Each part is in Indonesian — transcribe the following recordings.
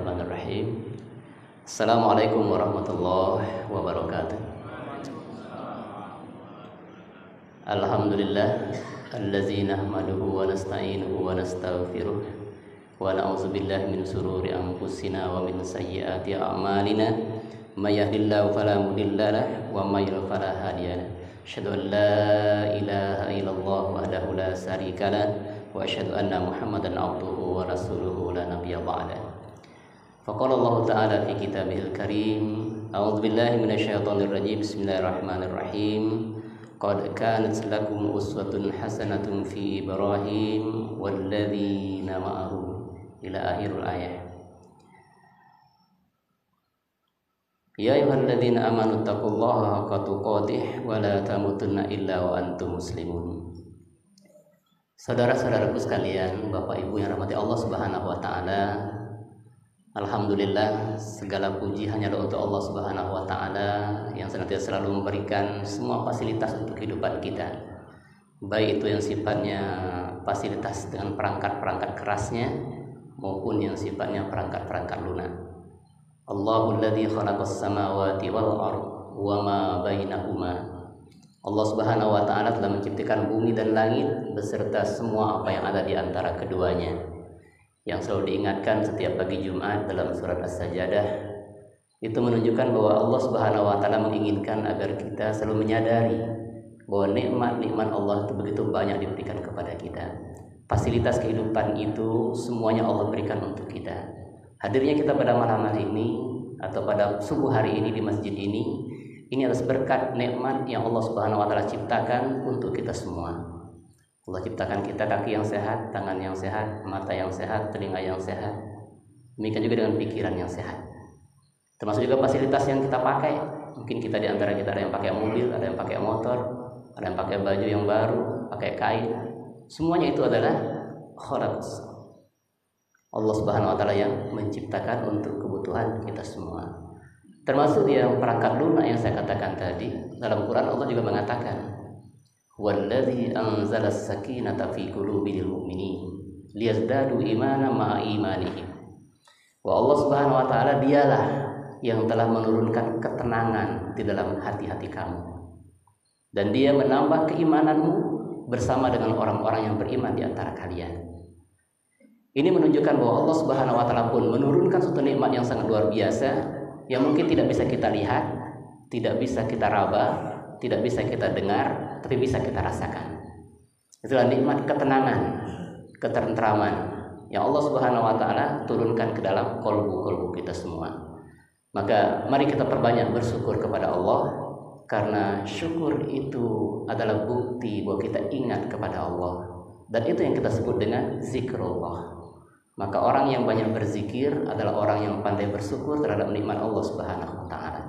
Bismillahirrahmanirrahim. Assalamualaikum warahmatullahi wabarakatuh. Alhamdulillah allazi nahmaduhu wa nasta'inuhu wa nastaghfiruh wa na'udzu billahi min shururi anfusina wa min sayyiati a'malina may yahdihillahu fala mudilla lahu wa may yudlil fala hadiya lahu. Asyhadu an la ilaha illallah wahdahu la syarika lahu wa asyhadu anna Muhammadan abduhu wa rasuluhu la nabiyya ba'da. Faqala Allah Ta'ala fi kitabihil karim, a'udzu billahi minasyaitonir rajim. Bismillahirrahmanirrahim. Qad kanat lakum uswatun hasanatun fi Ibrahim walladzina ma'ahu ila akhiril ayat. Ya ayyuhalladzina amanu taqullaha haqqa tuqatih wa la tamutunna illa wa antum muslimun. Saudara-saudaraku sekalian, Bapak Ibu yang rahmati Allah Subhanahu wa taala, alhamdulillah segala puji hanyalah untuk Allah Subhanahu wa taala yang senantiasa selalu memberikan semua fasilitas untuk kehidupan kita. Baik itu yang sifatnya fasilitas dengan perangkat-perangkat kerasnya maupun yang sifatnya perangkat-perangkat lunak. Allahul ladzi khalaqas samawati wal ardh wa ma bainahuma. Allah Subhanahu wa taala telah menciptakan bumi dan langit beserta semua apa yang ada di antara keduanya. Yang selalu diingatkan setiap pagi Jumat dalam surat As-Sajdah itu menunjukkan bahwa Allah Subhanahu wa taala menginginkan agar kita selalu menyadari bahwa nikmat-nikmat Allah itu begitu banyak diberikan kepada kita. Fasilitas kehidupan itu semuanya Allah berikan untuk kita. Hadirnya kita pada malam hari ini atau pada subuh hari ini di masjid ini atas berkat nikmat yang Allah Subhanahu wa taala ciptakan untuk kita semua. Allah ciptakan kita kaki yang sehat, tangan yang sehat, mata yang sehat, telinga yang sehat. Demikian juga dengan pikiran yang sehat. Termasuk juga fasilitas yang kita pakai. Mungkin kita di antara kita ada yang pakai mobil, ada yang pakai motor, ada yang pakai baju yang baru, pakai kain. Semuanya itu adalah khalaqus. Allah Subhanahu wa taala yang menciptakan untuk kebutuhan kita semua. Termasuk yang perangkat lunak yang saya katakan tadi, dalam Quran Allah juga mengatakan, "Wallazi anzalas sakinata fi qulubil mu'minin liyazdadu imanan ma'a imanihim." Wa Allah Subhanahu wa taala dialah yang telah menurunkan ketenangan di dalam hati-hati kamu. Dan dia menambah keimananmu bersama dengan orang-orang yang beriman di antara kalian. Ini menunjukkan bahwa Allah Subhanahu wa taala pun menurunkan suatu nikmat yang sangat luar biasa yang mungkin tidak bisa kita lihat, tidak bisa kita raba, tidak bisa kita dengar, tapi bisa kita rasakan. Itulah nikmat ketenangan, ketentraman yang Allah Subhanahu wa taala turunkan ke dalam kolbu-kolbu kita semua. Maka mari kita perbanyak bersyukur kepada Allah, karena syukur itu adalah bukti bahwa kita ingat kepada Allah, dan itu yang kita sebut dengan zikrullah. Maka orang yang banyak berzikir adalah orang yang pandai bersyukur terhadap nikmat Allah Subhanahu wa taala.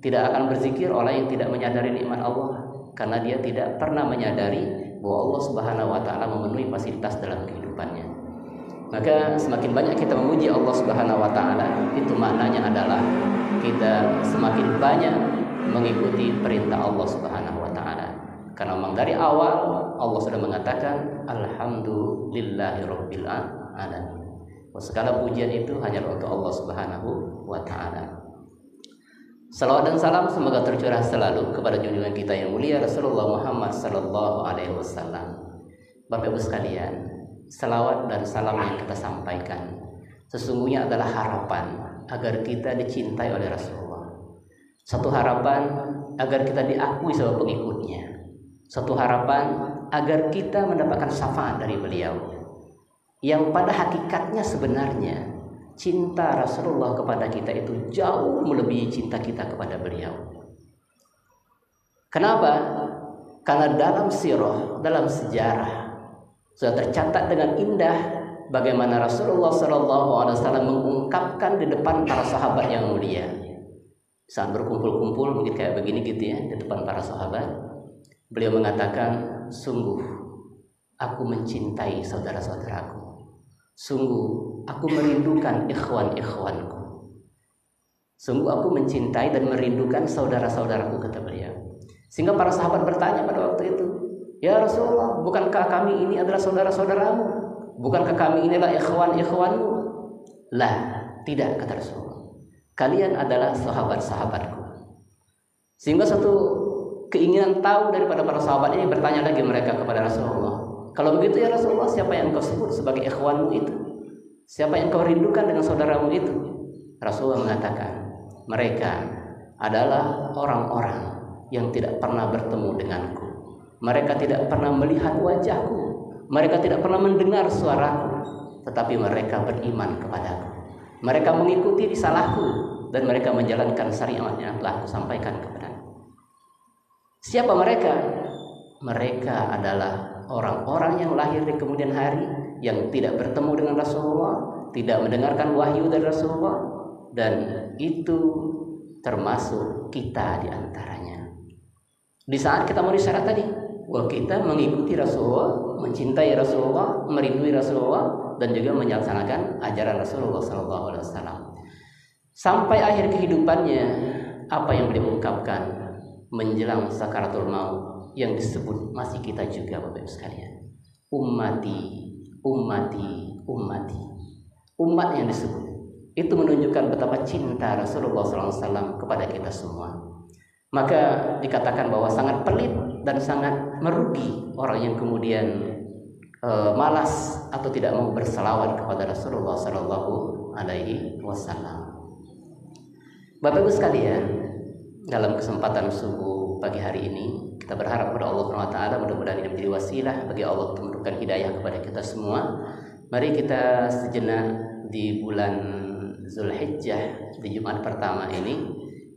Tidak akan berzikir orang yang tidak menyadari nikmat Allah, karena dia tidak pernah menyadari bahwa Allah Subhanahu wa taala memenuhi fasilitas dalam kehidupannya. Maka semakin banyak kita memuji Allah Subhanahu wa taala, itu maknanya adalah kita semakin banyak mengikuti perintah Allah Subhanahu wa taala. Karena memang dari awal Allah sudah mengatakan alhamdulillahirabbil alamin. Segala pujian itu hanya untuk Allah Subhanahu wa taala. Salawat dan salam semoga tercurah selalu kepada junjungan kita yang mulia Rasulullah Muhammad sallallahu alaihi wasallam. Bapak Ibu sekalian, salawat dan salam yang kita sampaikan sesungguhnya adalah harapan agar kita dicintai oleh Rasulullah. Satu harapan agar kita diakui sebagai pengikutnya. Satu harapan agar kita mendapatkan syafaat dari beliau. Yang pada hakikatnya sebenarnya cinta Rasulullah kepada kita itu jauh melebihi cinta kita kepada beliau. Kenapa? Karena dalam sirah, dalam sejarah sudah tercatat dengan indah bagaimana Rasulullah SAW mengungkapkan di depan para sahabat yang mulia. Saat berkumpul-kumpul mungkin kayak begini gitu ya, di depan para sahabat, beliau mengatakan, sungguh aku mencintai saudara-saudaraku. Sungguh aku merindukan ikhwan-ikhwanku. Sungguh aku mencintai dan merindukan saudara-saudaraku, kata beliau. Sehingga para sahabat bertanya pada waktu itu, ya Rasulullah, bukankah kami ini adalah saudara-saudaramu? Bukankah kami inilah ikhwan-ikhwanmu? Lah, Tidak, kata Rasulullah. Kalian adalah sahabat-sahabatku. Sehingga satu keinginan tahu daripada para sahabat ini, bertanya lagi mereka kepada Rasulullah, kalau begitu ya Rasulullah, siapa yang engkau sebut sebagai ikhwanmu itu? Siapa yang engkau rindukan dengan saudaramu itu? Rasulullah mengatakan, mereka adalah orang-orang yang tidak pernah bertemu denganku. Mereka tidak pernah melihat wajahku. Mereka tidak pernah mendengar suaraku. Tetapi mereka beriman kepadaku. Mereka mengikuti risalahku dan mereka menjalankan syariat yang telah aku sampaikan kepadaku. Siapa mereka? Mereka adalah orang-orang yang lahir di kemudian hari, yang tidak bertemu dengan Rasulullah, tidak mendengarkan wahyu dari Rasulullah, dan itu termasuk kita di antaranya. Di saat kita memenuhi syarat tadi, bahwa kita mengikuti Rasulullah, mencintai Rasulullah, merindui Rasulullah, dan juga melaksanakan ajaran Rasulullah SAW. Sampai akhir kehidupannya, apa yang beliau ungkapkan menjelang sakaratul maut yang disebut masih kita juga, Bapak Ibu sekalian. Ummati, ummati, ummati. Umat yang disebut itu menunjukkan betapa cinta Rasulullah SAW kepada kita semua. Maka dikatakan bahwa sangat pelit dan sangat merugi orang yang kemudian malas atau tidak mau berselawat kepada Rasulullah SAW. Bapak Ibu sekalian, dalam kesempatan subuh pagi hari ini, kita berharap kepada Allah Subhanahu wa taala, mudah-mudahan ini menjadi wasilah bagi Allah untuk memberikan hidayah kepada kita semua. Mari kita sejenak di bulan Zulhijjah, di Jumat pertama ini,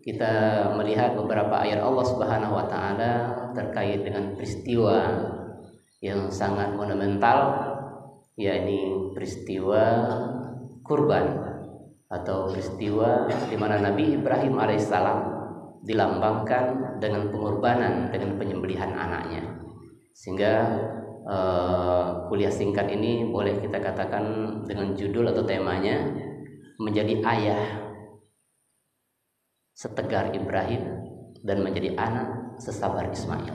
kita melihat beberapa ayat Allah Subhanahu wa taala terkait dengan peristiwa yang sangat monumental, yakni peristiwa kurban atau peristiwa di mana Nabi Ibrahim alaihissalam dilambangkan dengan pengorbanan, dengan penyembelihan anaknya. Sehingga kuliah singkat ini boleh kita katakan dengan judul atau temanya menjadi ayah setegar Ibrahim dan menjadi anak sesabar Ismail.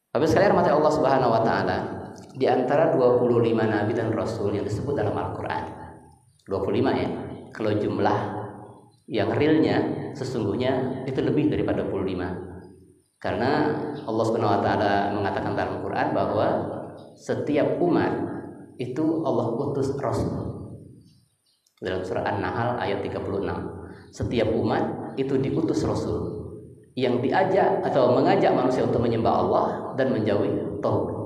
Bapak sekalian rahmati Allah Subhanahu wa taala, di antara 25 nabi dan rasul yang disebut dalam Al-Qur'an. 25 ya. Kalau jumlah yang realnya sesungguhnya itu lebih daripada 25. Karena Allah Subhanahu wa taala mengatakan dalam Al-Qur'an bahwa setiap umat itu Allah utus rasul. Dalam surah An-Nahl ayat 36. Setiap umat itu diutus rasul yang diajak atau mengajak manusia untuk menyembah Allah dan menjauhi tauhid.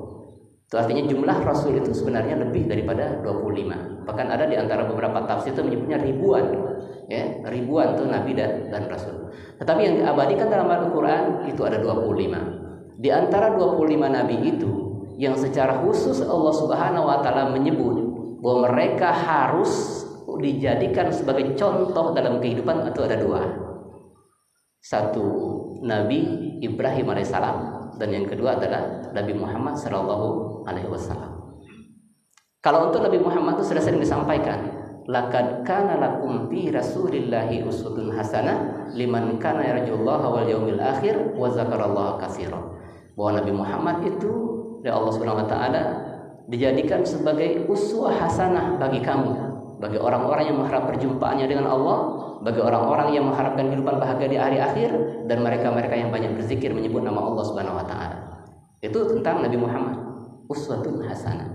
Itu artinya jumlah rasul itu sebenarnya lebih daripada 25. Bahkan ada di antara beberapa tafsir itu menyebutnya ribuan. Ya, ribuan itu nabi dan rasul. Tetapi yang diabadikan dalam Al-Qur'an itu ada 25. Di antara 25 nabi itu yang secara khusus Allah Subhanahu wa taala menyebut bahwa mereka harus dijadikan sebagai contoh dalam kehidupan itu ada dua. Satu, Nabi Ibrahim alaihissalam, dan yang kedua adalah Nabi Muhammad sallallahu alaihi wasallam. Kalau untuk Nabi Muhammad itu sudah sering disampaikan, laqad kana lakum fi rasulillahi uswatun hasanah liman kana yarjullaha wal yaumil akhir wa dzakarallaha katsiran. Bahwa Nabi Muhammad itu oleh Allah Subhanahu wa taala dijadikan sebagai uswah hasanah bagi kamu, bagi orang-orang yang mengharap perjumpaannya dengan Allah, bagi orang-orang yang mengharapkan kehidupan bahagia di hari akhir, dan mereka-mereka yang banyak berzikir menyebut nama Allah Subhanahu wa taala. Itu tentang Nabi Muhammad, uswatun hasanah.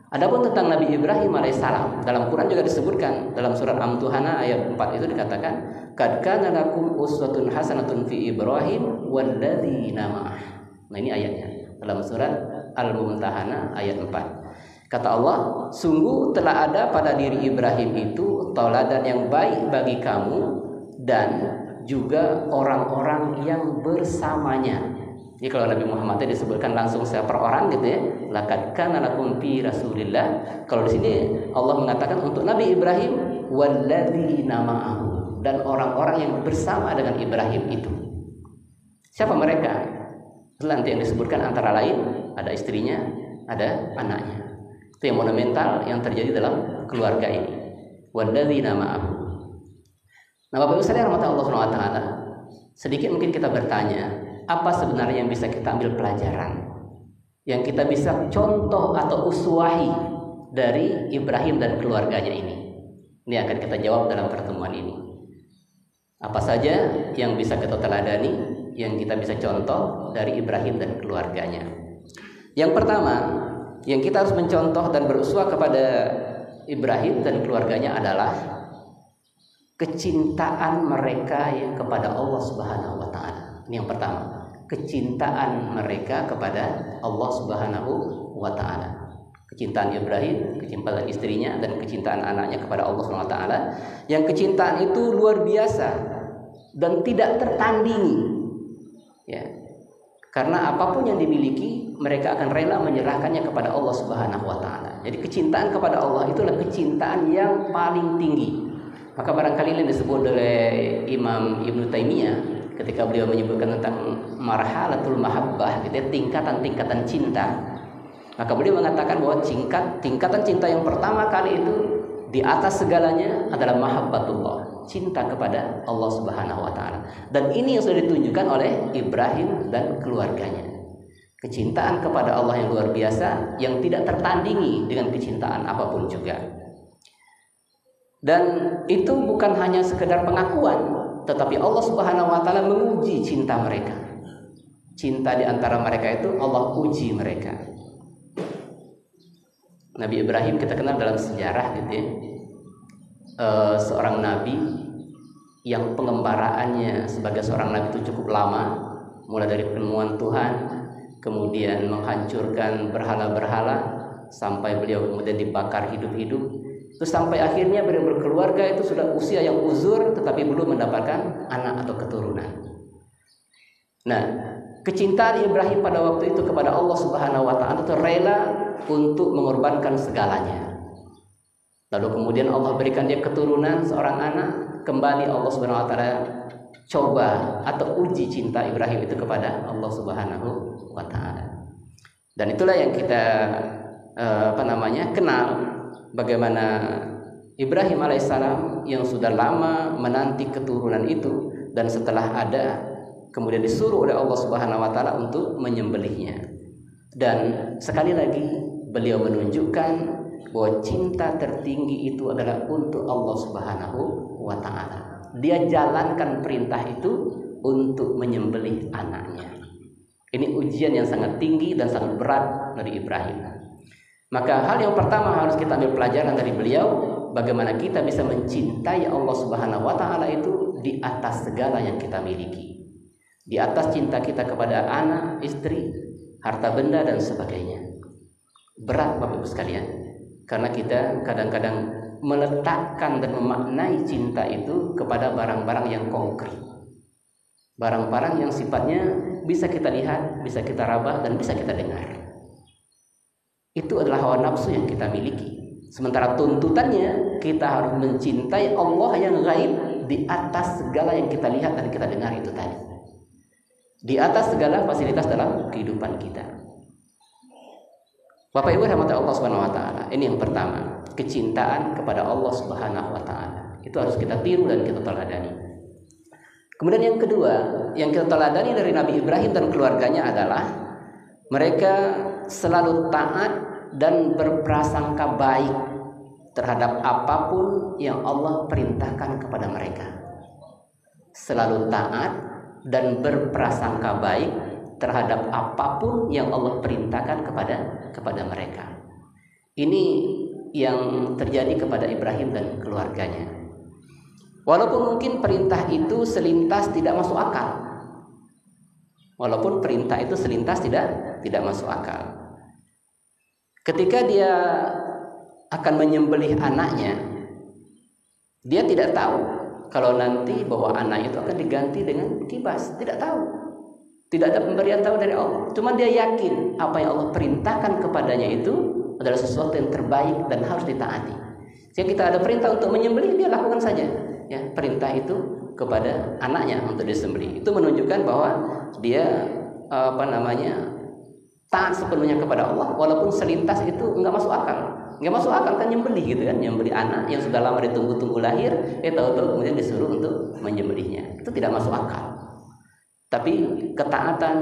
Adapun tentang Nabi Ibrahim alaihissalam, dalam Quran juga disebutkan dalam surat Amtuhana ayat 4 itu dikatakan, qad kana lakum uswatun hasanatun fi Ibrahim walladzina ma'ah. Nah ini ayatnya dalam surat Al-Mumtahana ayat 4. Kata Allah, sungguh telah ada pada diri Ibrahim itu tauladan yang baik bagi kamu dan juga orang-orang yang bersamanya. Jadi kalau Nabi Muhammad itu disebutkan langsung secara per orang gitu ya, laqad kana lakum fi rasulillah. Kalau di sini Allah mengatakan untuk Nabi Ibrahim walladzina ma'ahu, dan orang-orang yang bersama dengan Ibrahim itu. Siapa mereka? Nanti yang disebutkan antara lain ada istrinya, ada anaknya. Itu yang monumental yang terjadi dalam keluarga ini. Walladzina ma'ahu. Nah, Bapak Ibu sekalian rahmati Allah Subhanahu wa taala, sedikit mungkin kita bertanya, apa sebenarnya yang bisa kita ambil pelajaran, yang kita bisa contoh atau uswahi dari Ibrahim dan keluarganya ini? Ini akan kita jawab dalam pertemuan ini. Apa saja yang bisa kita teladani, yang kita bisa contoh dari Ibrahim dan keluarganya. Yang pertama, yang kita harus mencontoh dan beruswah kepada Ibrahim dan keluarganya adalah kecintaan mereka yang kepada Allah Subhanahu wa taala. Ini yang pertama, kecintaan mereka kepada Allah Subhanahu wa taala. Kecintaan Ibrahim, kecintaan istrinya, dan kecintaan anaknya kepada Allah Subhanahu wa taala. Yang kecintaan itu luar biasa dan tidak tertandingi. Ya. Karena apapun yang dimiliki, mereka akan rela menyerahkannya kepada Allah Subhanahu wa taala. Jadi kecintaan kepada Allah itulah kecintaan yang paling tinggi. Maka barangkali ini disebut oleh Imam Ibnu Taimiyah ketika beliau menyebutkan tentang marhalatul mahabbah, gitu ya, tingkatan-tingkatan cinta. Maka beliau mengatakan bahwa tingkatan cinta yang pertama kali itu di atas segalanya adalah mahabbatullah, cinta kepada Allah Subhanahu wa taala. Dan ini yang sudah ditunjukkan oleh Ibrahim dan keluarganya. Kecintaan kepada Allah yang luar biasa, yang tidak tertandingi dengan kecintaan apapun juga. Dan itu bukan hanya sekedar pengakuan, tetapi Allah Subhanahu wa taala menguji cinta mereka. Cinta di antara mereka itu Allah uji mereka. Nabi Ibrahim kita kenal dalam sejarah, gitu ya, seorang nabi yang pengembaraannya sebagai seorang nabi itu cukup lama, mulai dari penemuan Tuhan, kemudian menghancurkan berhala-berhala, sampai beliau kemudian dibakar hidup-hidup, terus sampai akhirnya beliau berkeluarga itu sudah usia yang uzur, tetapi belum mendapatkan anak atau keturunan. Nah, kecintaan Ibrahim pada waktu itu kepada Allah Subhanahu wa taala itu rela untuk mengorbankan segalanya. Lalu kemudian Allah berikan dia keturunan, seorang anak. Kembali Allah Subhanahu wa taala coba atau uji cinta Ibrahim itu kepada Allah Subhanahu wa taala. Dan itulah yang kita kenal, bagaimana Ibrahim alaihissalam yang sudah lama menanti keturunan itu, dan setelah ada kemudian disuruh oleh Allah Subhanahu wa taala untuk menyembelihnya. Dan sekali lagi beliau menunjukkan bahwa cinta tertinggi itu adalah untuk Allah Subhanahu wa taala. Dia jalankan perintah itu untuk menyembelih anaknya. Ini ujian yang sangat tinggi dan sangat berat dari Ibrahim. Maka hal yang pertama harus kita ambil pelajaran dari beliau, bagaimana kita bisa mencintai Allah Subhanahu wa taala itu di atas segala yang kita miliki. Di atas cinta kita kepada anak, istri, harta benda dan sebagainya. Berat Bapak Ibu sekalian, karena kita kadang-kadang meletakkan dan memaknai cinta itu kepada barang-barang yang konkret, barang-barang yang sifatnya bisa kita lihat, bisa kita raba, dan bisa kita dengar. Itu adalah hawa nafsu yang kita miliki. Sementara tuntutannya kita harus mencintai Allah yang gaib di atas segala yang kita lihat dan kita dengar itu tadi, di atas segala fasilitas dalam kehidupan kita. Bapak Ibu rahmati Allah Subhanahu wa taala. Ini yang pertama, kecintaan kepada Allah Subhanahu wa taala. Itu harus kita tiru dan kita teladani. Kemudian yang kedua, yang kita teladani dari Nabi Ibrahim dan keluarganya adalah mereka selalu taat dan berprasangka baik terhadap apapun yang Allah perintahkan kepada mereka. Selalu taat dan berprasangka baik terhadap apapun yang Allah perintahkan kepada mereka. Ini yang terjadi kepada Ibrahim dan keluarganya. Walaupun mungkin perintah itu selintas tidak masuk akal. Walaupun perintah itu selintas tidak masuk akal. Ketika dia akan menyembelih anaknya, dia tidak tahu kalau nanti bahwa anak itu akan diganti dengan kibas. Tidak tahu. Tidak ada pemberian tahu dari Allah. Cuma dia yakin apa yang Allah perintahkan kepadanya itu adalah sesuatu yang terbaik dan harus ditaati. Jika kita ada perintah untuk menyembelih, dia lakukan saja. Ya, perintah itu kepada anaknya untuk disembelih. Itu menunjukkan bahwa dia taat sepenuhnya kepada Allah, walaupun selintas itu enggak masuk akal. Enggak masuk akal kan nyembelih gitu kan, nyembelih anak yang sudah lama ditunggu-tunggu lahir, tahu-tahu kemudian disuruh untuk menyembelihnya. Itu tidak masuk akal. Tapi ketaatan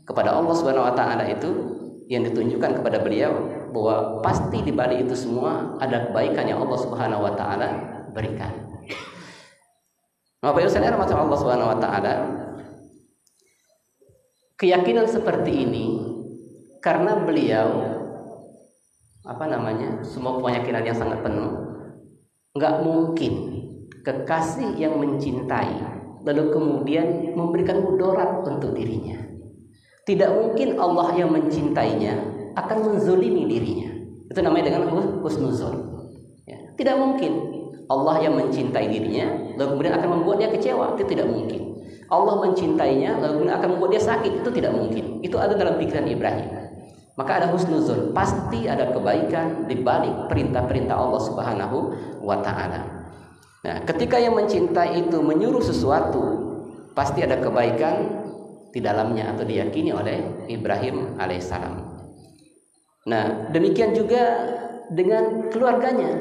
kepada Allah Subhanahu wa taala itu yang ditunjukkan kepada beliau bahwa pasti di balik itu semua ada kebaikan yang Allah Subhanahu wa taala berikan. Bapak Ibu sekalian, rahmat Allah Subhanahu wa taala, keyakinan seperti ini karena beliau semua keyakinan yang sangat penuh, nggak mungkin kekasih yang mencintai lalu kemudian memberikan mudarat untuk dirinya. Tidak mungkin Allah yang mencintainya akan menzolimi dirinya. Itu namanya dengan husnuzon. Ya. Tidak mungkin Allah yang mencintai dirinya lalu kemudian akan membuat dia kecewa. Itu tidak mungkin. Allah mencintainya lalu kemudian akan membuat dia sakit. Itu tidak mungkin. Itu ada dalam pikiran Ibrahim. Maka ada husnuzon. Pasti ada kebaikan di balik perintah-perintah Allah Subhanahu wa taala. Nah, ketika yang mencintai itu menyuruh sesuatu, pasti ada kebaikan di dalamnya atau diyakini oleh Ibrahim alaihissalam. Nah, demikian juga dengan keluarganya.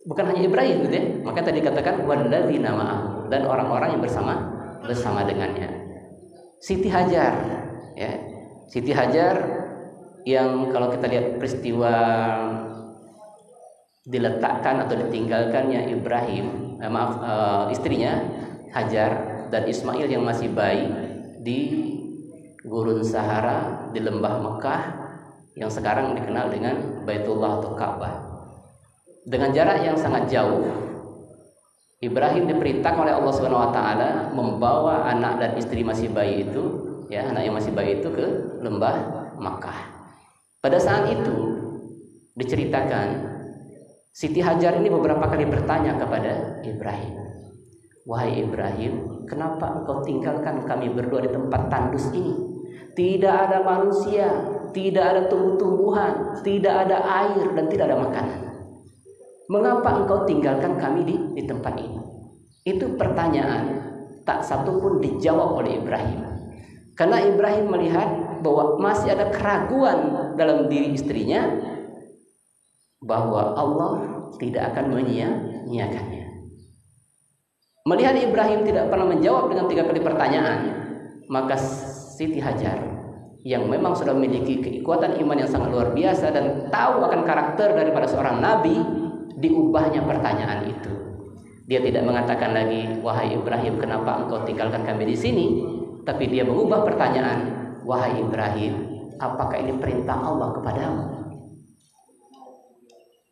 Bukan hanya Ibrahim gitu ya. Maka tadi katakan walladzina ma'ahu, dan orang-orang yang bersama dengannya. Siti Hajar, ya. Siti Hajar yang kalau kita lihat peristiwa diletakkan atau ditinggalkannya Ibrahim, istrinya Hajar dan Ismail yang masih bayi di gurun Sahara di lembah Mekah yang sekarang dikenal dengan Baitullah atau Ka'bah. Dengan jarak yang sangat jauh, Ibrahim diperintahkan oleh Allah Subhanahu wa taala membawa anak dan istri masih bayi itu, ya, anak yang masih bayi itu ke lembah Mekah. Pada saat itu diceritakan Siti Hajar ini beberapa kali bertanya kepada Ibrahim, "Wahai Ibrahim, kenapa engkau tinggalkan kami berdua di tempat tandus ini? Tidak ada manusia, tidak ada tumbuh-tumbuhan, tidak ada air, dan tidak ada makanan. Mengapa engkau tinggalkan kami di tempat ini?" Itu pertanyaan tak satu pun dijawab oleh Ibrahim. Karena Ibrahim melihat bahwa masih ada keraguan dalam diri istrinya bahwa Allah tidak akan menyia-nyiakannya. Melihat Ibrahim tidak pernah menjawab dengan 3 kali pertanyaan, maka Siti Hajar yang memang sudah memiliki kekuatan iman yang sangat luar biasa dan tahu akan karakter daripada seorang nabi, diubahnya pertanyaan itu. Dia tidak mengatakan lagi, "Wahai Ibrahim, kenapa engkau tinggalkan kami di sini?" Tapi dia mengubah pertanyaan, "Wahai Ibrahim, apakah ini perintah Allah kepadamu?"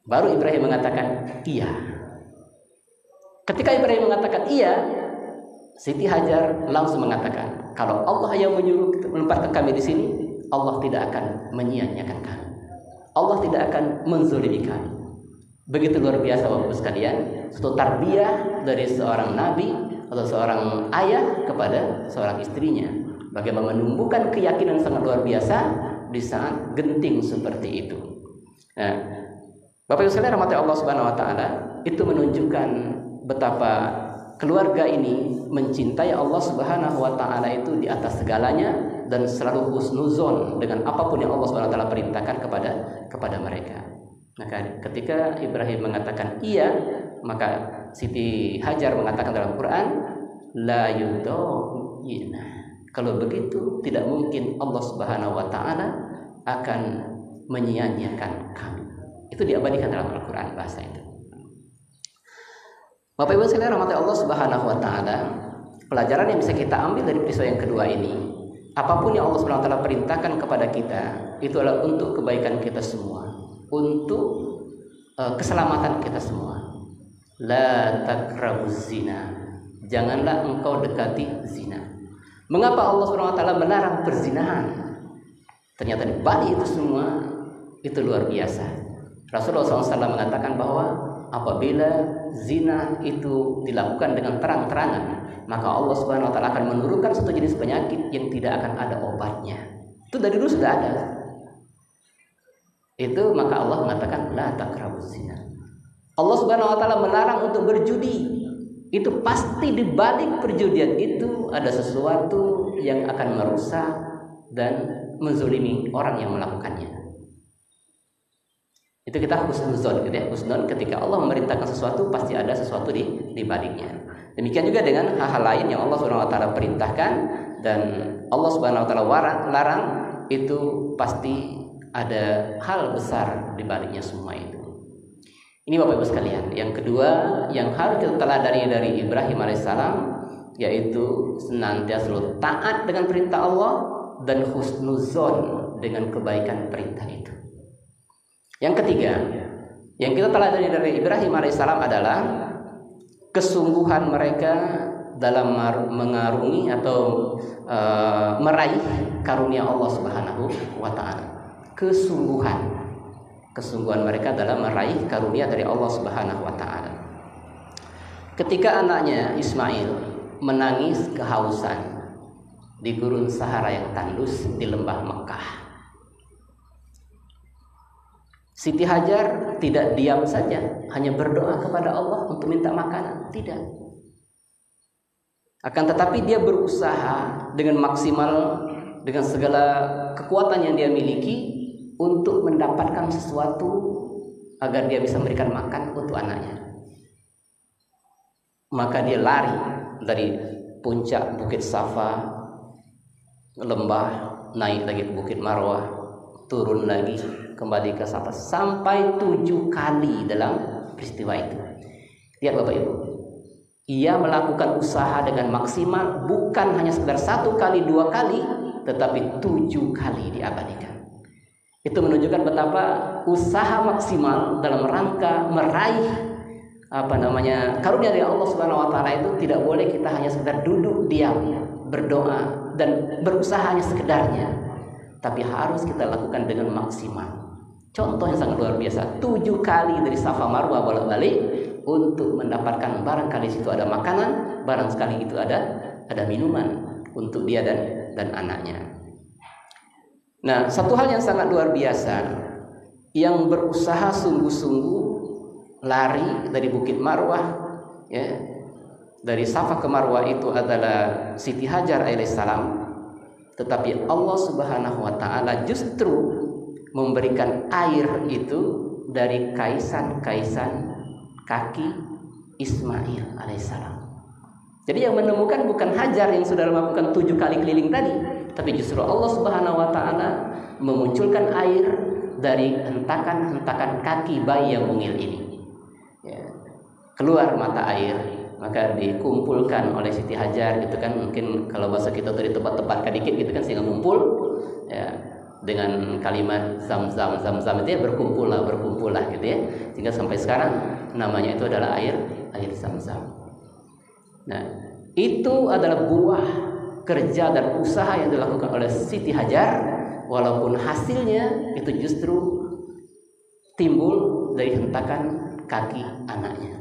Baru Ibrahim mengatakan, "Iya." Ketika Ibrahim mengatakan iya, Siti Hajar langsung mengatakan, "Kalau Allah yang menyuruh menempatkan kami di sini, Allah tidak akan menyia-nyiakan kami. Allah tidak akan menzolimi kami." Begitu luar biasa Bapak Ibu sekalian, satu tarbiyah dari seorang nabi atau seorang ayah kepada seorang istrinya. Bagaimana menumbuhkan keyakinan sangat luar biasa di saat genting seperti itu. Nah, Bapak Ibu sekalian rahmati Allah Subhanahu wa taala, itu menunjukkan betapa keluarga ini mencintai Allah Subhanahu wa taala itu di atas segalanya dan selalu husnuzon dengan apapun yang Allah Subhanahu wa taala perintahkan kepada mereka. Maka ketika Ibrahim mengatakan iya, maka Siti Hajar mengatakan dalam Quran, la yudawina. Kalau begitu tidak mungkin Allah Subhanahu wa taala akan menyia-nyiakan kami. Itu diabadikan dalam Al-Quran bahasa itu. Bapak Ibu sekalian rahmati Allah Subhanahu wa taala, pelajaran yang bisa kita ambil dari peristiwa yang kedua ini, apapun yang Allah Subhanahu wa taala perintahkan kepada kita, itu adalah untuk kebaikan kita semua, untuk keselamatan kita semua. La taqrabuz zina. Janganlah engkau dekati zina. Mengapa Allah Subhanahu wa taala melarang perzinahan? Ternyata di balik itu semua itu luar biasa. Rasulullah SAW mengatakan bahwa apabila zina itu dilakukan dengan terang-terangan, maka Allah Subhanahu wa taala akan menurunkan satu jenis penyakit yang tidak akan ada obatnya. Itu dari dulu sudah ada. Itu maka Allah mengatakan la taqrabuz zina. Allah Subhanahu wa taala melarang untuk berjudi. Itu pasti di balik perjudian itu ada sesuatu yang akan merusak dan menzalimi orang yang melakukannya. Itu kita husnuzon gitu ya. Husnuzon ketika Allah memerintahkan sesuatu pasti ada sesuatu di baliknya. Demikian juga dengan hal-hal lain yang Allah Subhanahu wa taala perintahkan dan Allah Subhanahu wa taala larang, itu pasti ada hal besar di baliknya semua itu. Ini Bapak Ibu sekalian. Yang kedua yang harus kita teladani dari Ibrahim alaihissalam, yaitu senantiasa taat dengan perintah Allah dan husnuzon dengan kebaikan perintah itu. Yang ketiga yang kita teladani dari Ibrahim alaihissalam adalah kesungguhan mereka dalam mengarungi atau meraih karunia Allah Subhanahu wa taala. Kesungguhan mereka dalam meraih karunia dari Allah Subhanahu wa taala. Ketika anaknya Ismail menangis kehausan di gurun Sahara yang tandus di lembah Mekah, Siti Hajar tidak diam saja hanya berdoa kepada Allah untuk minta makanan, tidak. Akan tetapi dia berusaha dengan maksimal, dengan segala kekuatan yang dia miliki untuk mendapatkan sesuatu agar dia bisa memberikan makan untuk anaknya. Maka dia lari dari puncak Bukit Safa, lembah, naik lagi ke Bukit Marwah, turun lagi, kembali ke Safa, sampai 7 kali dalam peristiwa itu. Lihat Bapak Ibu, ia melakukan usaha dengan maksimal, bukan hanya sekedar 1 kali, 2 kali, tetapi 7 kali diabadikan. Itu menunjukkan betapa usaha maksimal dalam rangka meraih karunia dari Allah Subhanahu wa taala itu tidak boleh kita hanya sekedar duduk diam, berdoa dan berusaha hanya sekedarnya, tapi harus kita lakukan dengan maksimal. Contohnya sangat luar biasa, 7 kali dari Safa Marwah bolak-balik untuk mendapatkan barangkali situ ada makanan, barangkali itu ada minuman untuk dia dan anaknya. Nah, satu hal yang sangat luar biasa, yang berusaha sungguh-sungguh lari dari Bukit Marwah, ya, dari Safa ke Marwah itu adalah Siti Hajar alaihissalam. Tetapi Allah Subhanahu wa taala justru memberikan air itu dari kaisan-kaisan kaki Ismail alaihissalam. Jadi yang menemukan bukan Hajar yang sudah melakukan 7 kali keliling tadi, tapi justru Allah Subhanahu wa taala memunculkan air dari hentakan-hentakan kaki bayi yang mungil ini. Ya. Keluar mata air, maka dikumpulkan oleh Siti Hajar gitu kan, mungkin kalau bahasa kita tadi tepat-tepatkan dikit gitu kan, sehingga ngumpul ya, dengan kalimat zam-zam itu ya, berkumpul lah gitu ya, sehingga sampai sekarang namanya itu adalah air zam-zam. Nah, itu adalah buah kerja dan usaha yang dilakukan oleh Siti Hajar, walaupun hasilnya itu justru timbul dari hentakan kaki anaknya.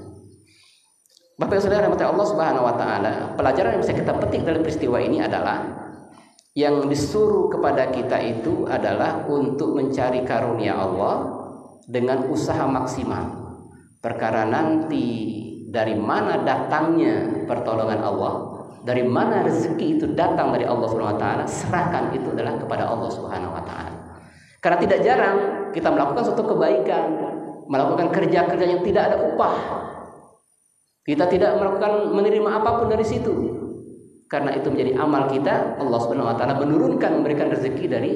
Bapak Ibu Saudara rahmati Allah Subhanahu wa taala, pelajaran yang bisa kita petik dari peristiwa ini adalah yang disuruh kepada kita itu adalah untuk mencari karunia Allah dengan usaha maksimal. Perkara nanti dari mana datangnya pertolongan Allah, dari mana rezeki itu datang dari Allah Subhanahu wa taala, serahkan itu adalah kepada Allah Subhanahu wa taala. Karena tidak jarang kita melakukan suatu kebaikan, melakukan kerja-kerja yang tidak ada upah. Kita tidak menerima apapun dari situ. Karena itu menjadi amal kita, Allah Subhanahu wa taala menurunkan, memberikan rezeki dari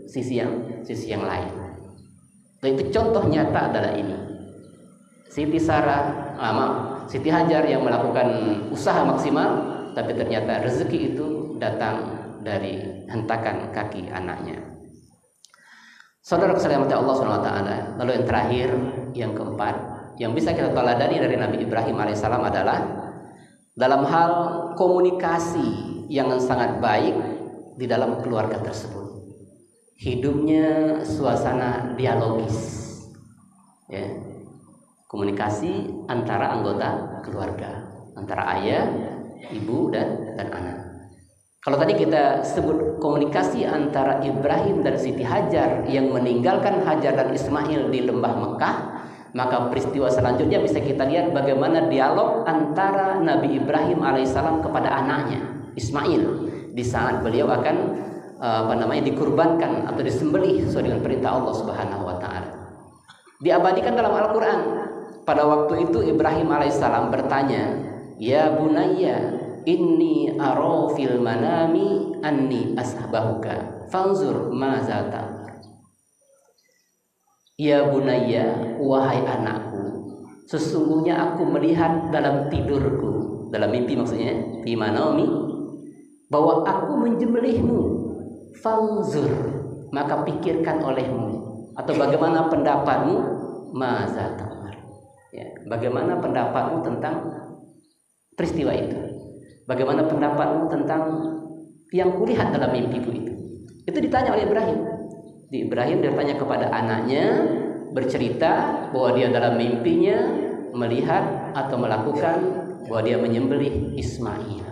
sisi yang lain. Dan itu contoh nyata adalah ini. Siti Hajar yang melakukan usaha maksimal, tapi ternyata rezeki itu datang dari hentakan kaki anaknya. Saudara sekalian Allah Subhanahu wa taala, lalu yang terakhir, yang keempat, yang bisa kita teladani dari Nabi Ibrahim alaihissalam adalah dalam hal komunikasi yang sangat baik di dalam keluarga tersebut. Hidupnya suasana dialogis, ya. Komunikasi antara anggota keluarga, antara ayah, ibu dan anak. Kalau tadi kita sebut komunikasi antara Ibrahim dan Siti Hajar yang meninggalkan Hajar dan Ismail di lembah Mekah, maka peristiwa selanjutnya bisa kita lihat bagaimana dialog antara Nabi Ibrahim alaihissalam kepada anaknya Ismail di saat beliau akan dikurbankan atau disembelih sesuai dengan perintah Allah Subhanahu wa taala. Diabadikan dalam Al-Qur'an. Pada waktu itu Ibrahim alaihissalam bertanya, "Ya bunayya, inni ara fil manami anni asbahuka fanzur maza ta'mar." Ya bunayya, wahai anakku, sesungguhnya aku melihat dalam tidurku, dalam mimpi maksudnya, fi manami, bahwa aku menjembelihmu. Fanzur, maka pikirkan olehmu, atau bagaimana pendapatmu, maza tamar. Ya, bagaimana pendapatmu tentang peristiwa itu? Bagaimana pendapatmu tentang yang kulihat dalam mimpiku itu? Itu ditanya oleh Ibrahim. Ibrahim bertanya kepada anaknya, bercerita bahwa dia dalam mimpinya melihat atau melakukan bahwa dia menyembelih Ismail.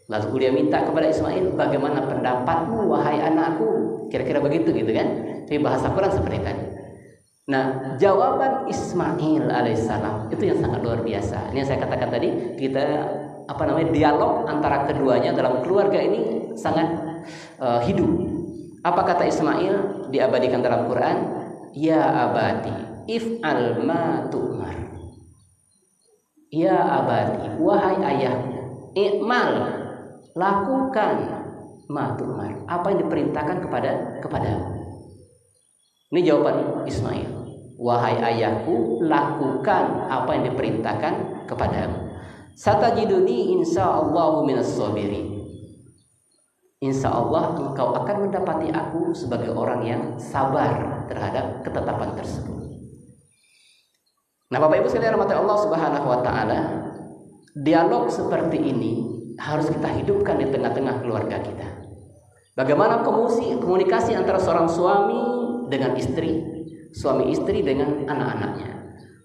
Lalu dia minta kepada Ismail, bagaimana pendapatmu wahai anakku? Kira-kira begitu gitu kan? Tapi bahasa Quran seperti tadi. Nah, jawaban Ismail alaihissalam itu yang sangat luar biasa. Ini yang saya katakan tadi, kita dialog antara keduanya dalam keluarga ini sangat hidup. Apa kata Ismail diabadikan dalam Quran? Ya abadi, if'al ma tu'mar. Ya abadi, wahai ayahku, i'mal, lakukan ma tu'mar, apa yang diperintahkan kepadamu. Ini jawaban Ismail. Wahai ayahku, lakukan apa yang diperintahkan kepadamu. Satajiduni insyaallahu minas sabirin. Insya Allah engkau akan mendapati aku sebagai orang yang sabar terhadap ketetapan tersebut. Nah, Bapak Ibu sekalian rahmati Allah Subhanahu wa taala, dialog seperti ini harus kita hidupkan di tengah-tengah keluarga kita. Bagaimana komunikasi antara seorang suami dengan istri, suami istri dengan anak-anaknya,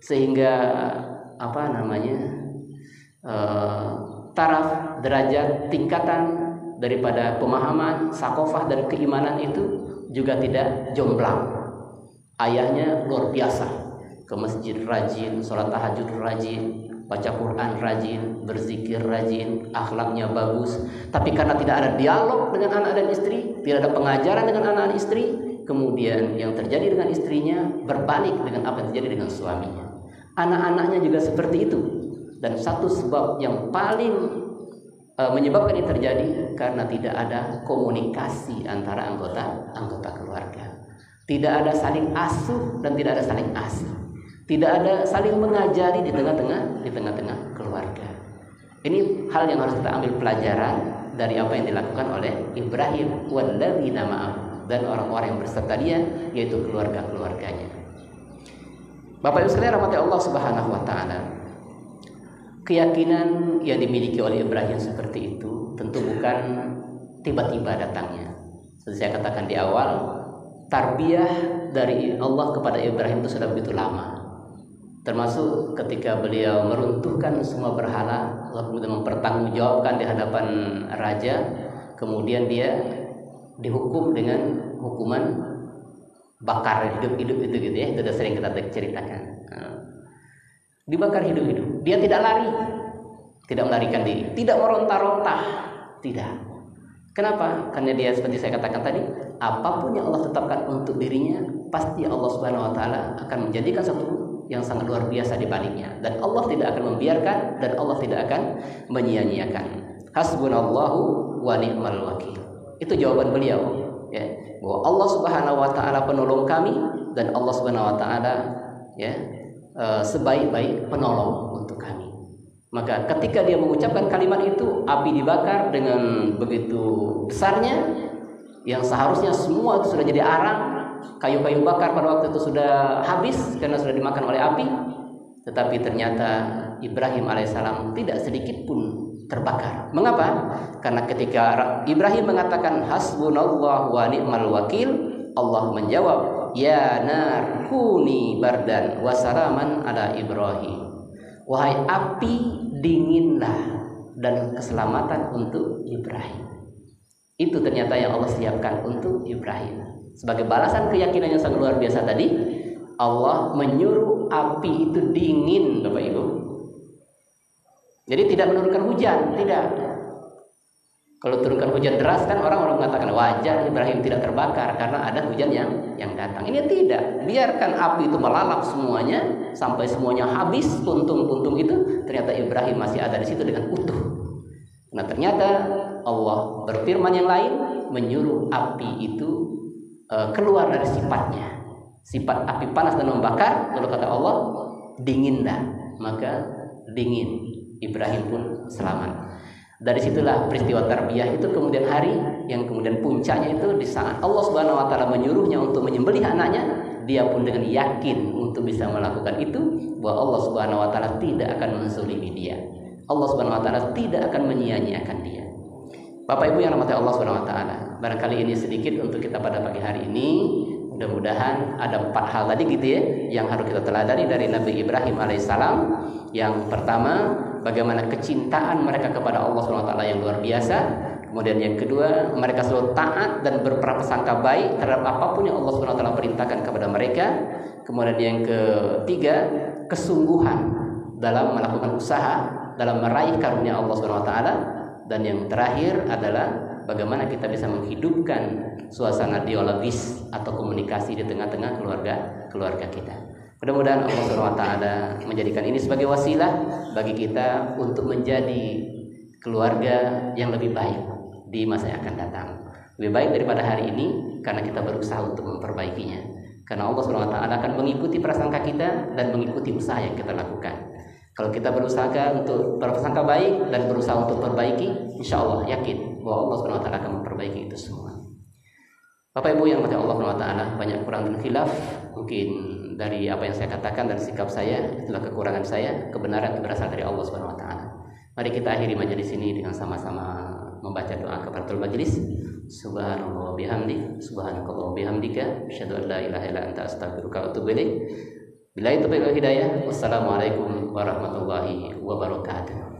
sehingga taraf, derajat, tingkatan daripada pemahaman, sakofah dan keimanan itu juga tidak jomplang. Ayahnya luar biasa, ke masjid rajin, sholat tahajud rajin, baca Quran rajin, berzikir rajin, akhlaknya bagus. Tapi karena tidak ada dialog dengan anak dan istri, tidak ada pengajaran dengan anak dan istri, kemudian yang terjadi dengan istrinya berbalik dengan apa yang terjadi dengan suaminya. Anak-anaknya juga seperti itu. Dan satu sebab yang paling menyebabkan ini terjadi karena tidak ada komunikasi antara anggota keluarga. Tidak ada saling asuh dan tidak ada saling asih. Tidak ada saling mengajari di tengah-tengah keluarga. Ini hal yang harus kita ambil pelajaran dari apa yang dilakukan oleh Ibrahim walladzina ma'ahu dan orang-orang yang berserta dia, yaitu keluarga-keluarganya. Bapak Ibu sekalian rahmati Allah Subhanahu wa taala. Keyakinan yang dimiliki oleh Ibrahim seperti itu tentu bukan tiba-tiba datangnya. Seperti saya katakan di awal, tarbiyah dari Allah kepada Ibrahim itu sudah begitu lama. Termasuk ketika beliau meruntuhkan semua berhala, lalu kemudian mempertanggungjawabkan di hadapan raja, kemudian dia dihukum dengan hukuman bakar hidup-hidup itu gitu ya. Itu sudah sering kita ceritakan. Dibakar hidup-hidup. Dia tidak lari, tidak melarikan diri, tidak meronta-ronta, tidak. Kenapa? Karena dia seperti saya katakan tadi, apapun yang Allah tetapkan untuk dirinya, pasti Allah Subhanahu wa taala akan menjadikan satu yang sangat luar biasa di baliknya, dan Allah tidak akan membiarkan dan Allah tidak akan menyia-nyiakan. Hasbunallahu wa ni'mal wakil. Itu jawaban beliau, ya, bahwa Allah Subhanahu wa taala penolong kami dan Allah Subhanahu wa taala sebaik-baik penolong untuk kami. Maka ketika dia mengucapkan kalimat itu, api dibakar dengan begitu besarnya, yang seharusnya semua itu sudah jadi arang, kayu-kayu bakar pada waktu itu sudah habis karena sudah dimakan oleh api. Tetapi ternyata Ibrahim alaihissalam tidak sedikit pun terbakar. Mengapa? Karena ketika Ibrahim mengatakan hasbunallahu wa ni'mal wakil, Allah menjawab, ya nar kuni bardan wa salaman ala Ibrahim. Wahai api, dinginlah dan keselamatan untuk Ibrahim. Itu ternyata yang Allah siapkan untuk Ibrahim. Sebagai balasan keyakinan yang sangat luar biasa tadi, Allah menyuruh api itu dingin, Bapak Ibu. Jadi tidak menurunkan hujan, tidak. Kalau turunkan hujan deras kan orang-orang mengatakan wajar Ibrahim tidak terbakar karena ada hujan yang datang. Ini tidak. Biarkan api itu melalap semuanya sampai semuanya habis, puntung-puntung itu, ternyata Ibrahim masih ada di situ dengan utuh. Nah, ternyata Allah berfirman yang lain menyuruh api itu keluar dari sifatnya. sifat api panas dan membakar. Lalu kata Allah, dinginlah, maka dingin. Ibrahim pun selamat. Dari situlah peristiwa tarbiyah itu kemudian hari yang kemudian puncaknya itu di saat Allah Subhanahu wa taala menyuruhnya untuk menyembelih anaknya, dia pun dengan yakin untuk bisa melakukan itu bahwa Allah Subhanahu wa taala tidak akan menzalimi dia. Allah Subhanahu wa taala tidak akan menyia-nyiakan dia. Bapak Ibu yang rahmati Allah Subhanahu wa taala, barangkali ini sedikit untuk kita pada pagi hari ini. Mudah-mudahan ada 4 hal tadi gitu ya yang harus kita teladani dari Nabi Ibrahim alaihissalam. Yang pertama, bagaimana kecintaan mereka kepada Allah Subhanahu wa taala yang luar biasa. Kemudian yang kedua, mereka selalu taat dan berprasangka baik terhadap apapun yang Allah Subhanahu wa taala perintahkan kepada mereka. Kemudian yang ketiga, kesungguhan dalam melakukan usaha dalam meraih karunia Allah Subhanahu wa taala. Dan yang terakhir adalah bagaimana kita bisa menghidupkan suasana dialogis atau komunikasi di tengah-tengah keluarga kita. Mudah-mudahan Allah Subhanahu wa taala menjadikan ini sebagai wasilah bagi kita untuk menjadi keluarga yang lebih baik di masa yang akan datang. Lebih baik daripada hari ini karena kita berusaha untuk memperbaikinya. Karena Allah Subhanahu wa taala akan mengikuti prasangka kita dan mengikuti usaha yang kita lakukan. Kalau kita berusaha untuk berprasangka baik dan berusaha untuk perbaiki, insya Allah yakin bahwa Allah Subhanahu wa taala akan memperbaiki itu semua. Bapak Ibu yang dirahmati Allah Subhanahu wa taala, banyak kurang dan khilaf mungkin dari apa yang saya katakan dan sikap saya, itulah kekurangan saya. Kebenaran itu berasal dari Allah Subhanahu wa taala. Mari kita akhiri majelis ini dengan sama-sama membaca doa kafaratul majelis. Subhanallah bihamdi, subhanakallah bihamdika, asyhadu an la ilaha illa anta astaghfiruka wa atubu ilaik. Billahi taufiq wal hidayah. Wassalamualaikum warahmatullahi wabarakatuh.